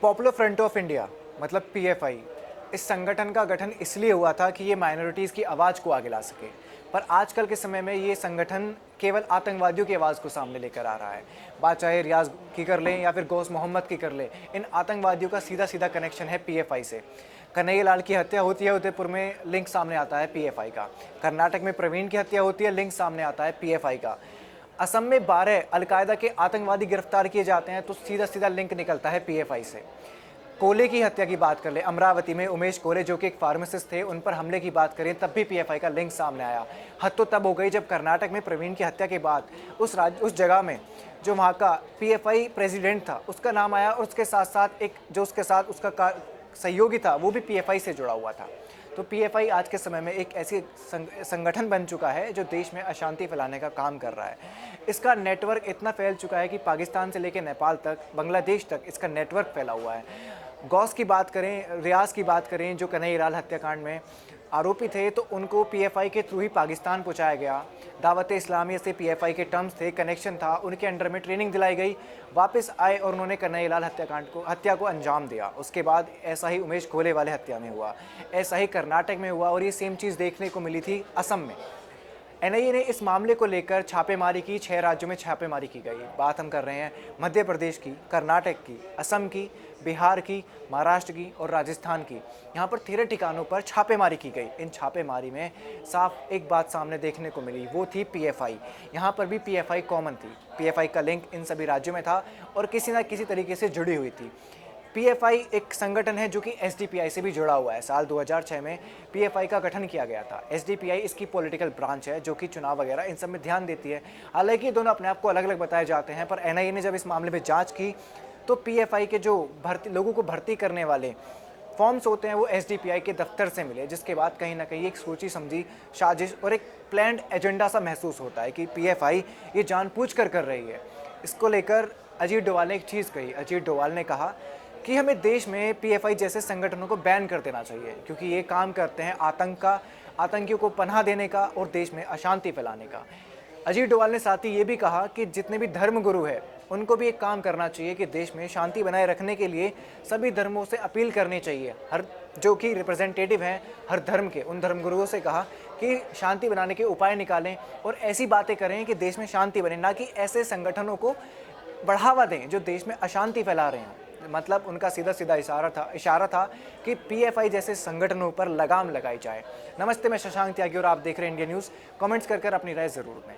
Popular front of India मतलब PFI, इस संगठन का गठन इसलिए हुआ था कि ये माइनॉरिटीज़ की आवाज़ को आगे ला सके। पर आजकल के समय में ये संगठन केवल आतंकवादियों की आवाज़ को सामने लेकर आ रहा है। बात चाहे रियाज की कर लें या फिर गौस मोहम्मद की कर लें, इन आतंकवादियों का सीधा सीधा कनेक्शन है पीएफआई से। कन्हैया लाल की हत्या होती है उदयपुर में, लिंक सामने आता है पीएफआई का। कर्नाटक में प्रवीण की हत्या होती है, लिंक सामने आता है पीएफआई का। असम में 12 अलकायदा के आतंकवादी गिरफ्तार किए जाते हैं तो सीधा सीधा लिंक निकलता है पीएफआई से। कोले की हत्या की बात कर ले, अमरावती में उमेश कोले जो कि एक फार्मासिस्ट थे, उन पर हमले की बात करें तब भी पीएफआई का लिंक सामने आया। हद तो तब हो गई जब कर्नाटक में प्रवीण की हत्या के बाद उस जगह में जो वहाँ का पीएफआई प्रेसिडेंट था उसका नाम आया, और उसके साथ साथ एक जो उसके साथ उसका सहयोगी था वो भी पीएफआई से जुड़ा हुआ था। तो पीएफआई आज के समय में एक ऐसी संगठन बन चुका है जो देश में अशांति फैलाने का काम कर रहा है। इसका नेटवर्क इतना फैल चुका है कि पाकिस्तान से लेकर नेपाल तक, बांग्लादेश तक इसका नेटवर्क फैला हुआ है। गौस की बात करें, रियाज की बात करें, जो कन्हैया लाल हत्याकांड में आरोपी थे, तो उनको पीएफआई के थ्रू ही पाकिस्तान पहुंचाया गया। दावत इस्लामिया से पीएफआई के टर्म्स थे, कनेक्शन था, उनके अंडर में ट्रेनिंग दिलाई गई, वापस आए और उन्होंने कन्हैया लाल हत्या को अंजाम दिया। उसके बाद ऐसा ही उमेश कोले वाले हत्या में हुआ, ऐसा ही कर्नाटक में हुआ, और ये सेम चीज़ देखने को मिली थी असम में। एनआईए ने इस मामले को लेकर छापेमारी की, 6 राज्यों में छापेमारी की गई। बात हम कर रहे हैं मध्य प्रदेश की, कर्नाटक की, असम की, बिहार की, महाराष्ट्र की और राजस्थान की। यहाँ पर 13 ठिकानों पर छापेमारी की गई। इन छापेमारी में साफ एक बात सामने देखने को मिली, वो थी पीएफआई। यहाँ पर भी पीएफआई कॉमन थी, पीएफआई का लिंक इन सभी राज्यों में था और किसी न किसी तरीके से जुड़ी हुई थी। पीएफआई एक संगठन है जो कि एसडीपीआई से भी जुड़ा हुआ है। साल 2006 में पीएफआई का गठन किया गया था। एसडीपीआई इसकी पॉलिटिकल ब्रांच है जो कि चुनाव वगैरह इन सब में ध्यान देती है। हालांकि दोनों अपने आप को अलग अलग बताए जाते हैं, पर एनआईए ने जब इस मामले में जांच की तो पीएफआई के जो लोगों को भर्ती करने वाले फॉर्म्स होते हैं वो एसडीपीआई के दफ्तर से मिले, जिसके बाद कहीं ना कहीं एक सोची समझी साजिश और एक प्लान्ड एजेंडा सा महसूस होता है कि पीएफआई ये जानबूझकर कर रही है। इसको लेकर अजीत डोवाल ने एक चीज़ कही। अजीत डोवाल ने कहा कि हमें देश में पीएफआई जैसे संगठनों को बैन कर देना चाहिए, क्योंकि ये काम करते हैं आतंकियों को पनाह देने का और देश में अशांति फैलाने का। अजीत डोवाल ने साथ ही ये भी कहा कि जितने भी धर्मगुरु हैं उनको भी एक काम करना चाहिए कि देश में शांति बनाए रखने के लिए सभी धर्मों से अपील करनी चाहिए। हर जो कि रिप्रेजेंटेटिव हैं हर धर्म के, उन धर्मगुरुओं से कहा कि शांति बनाने के उपाय निकालें और ऐसी बातें करें कि देश में शांति बने, ना कि ऐसे संगठनों को बढ़ावा दें जो देश में अशांति फैला रहे हैं। मतलब उनका सीधा सीधा इशारा था कि पीएफआई जैसे संगठनों पर लगाम लगाई जाए। नमस्ते, मैं शशांक त्यागी और आप देख रहे हैं इंडिया न्यूज़। कमेंट्स कर अपनी राय ज़रूर दें।